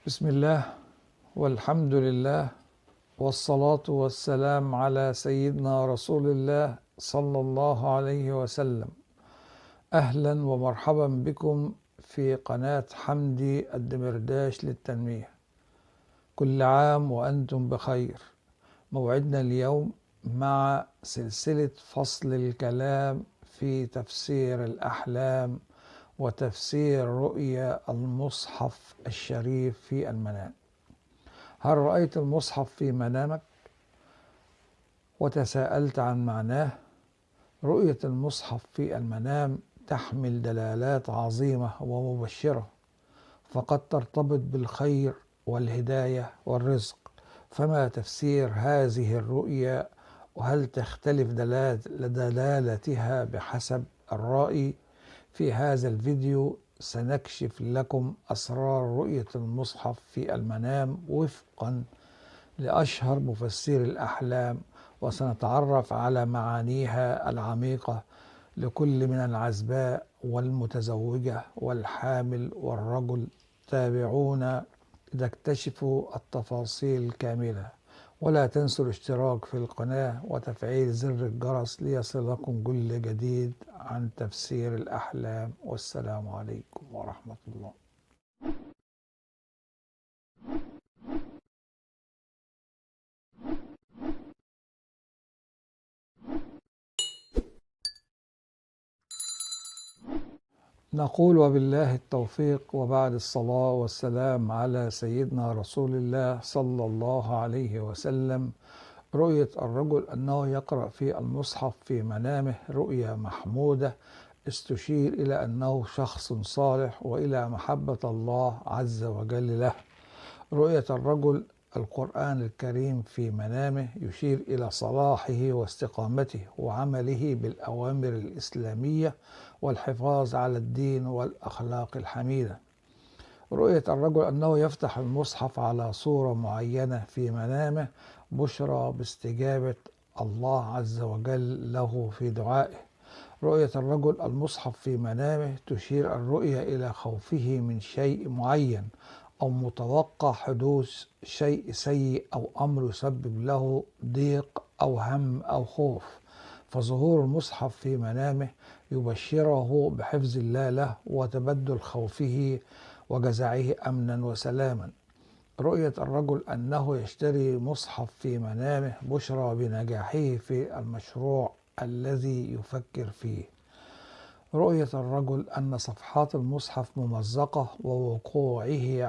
بسم الله والحمد لله والصلاة والسلام على سيدنا رسول الله صلى الله عليه وسلم. أهلا ومرحبا بكم في قناة حمدي الدمرداش للتنمية. كل عام وأنتم بخير. موعدنا اليوم مع سلسلة فصل الكلام في تفسير الأحلام وتفسير رؤيا المصحف الشريف في المنام. هل رأيت المصحف في منامك وتساءلت عن معناه؟ رؤية المصحف في المنام تحمل دلالات عظيمة ومبشرة، فقد ترتبط بالخير والهداية والرزق. فما تفسير هذه الرؤيا؟ وهل تختلف دلالتها بحسب الرأي؟ في هذا الفيديو سنكشف لكم أسرار رؤية المصحف في المنام وفقا لأشهر مفسري الأحلام، وسنتعرف على معانيها العميقة لكل من العزباء والمتزوجة والحامل والرجل. تابعونا لتكتشفوا التفاصيل الكاملة، ولا تنسوا الاشتراك في القناة وتفعيل زر الجرس ليصلكم كل جديد عن تفسير الأحلام. والسلام عليكم ورحمة الله. نقول وبالله التوفيق، وبعد الصلاة والسلام على سيدنا رسول الله صلى الله عليه وسلم. رؤية الرجل أنه يقرأ في المصحف في منامه رؤيا محمودة استشير إلى أنه شخص صالح وإلى محبة الله عز وجل له. رؤية الرجل القرآن الكريم في منامه يشير إلى صلاحه واستقامته وعمله بالأوامر الإسلامية والحفاظ على الدين والأخلاق الحميدة. رؤية الرجل أنه يفتح المصحف على صورة معينة في منامه بشرى باستجابة الله عز وجل له في دعائه. رؤية الرجل المصحف في منامه تشير الرؤية إلى خوفه من شيء معين أو متوقع حدوث شيء سيء أو أمر يسبب له ضيق أو هم أو خوف، فظهور المصحف في منامه يبشره بحفظ الله له وتبدل خوفه وجزعه أمنا وسلاما. رؤية الرجل أنه يشتري مصحف في منامه بشرى بنجاحه في المشروع الذي يفكر فيه. رؤية الرجل أن صفحات المصحف ممزقة ووقوعه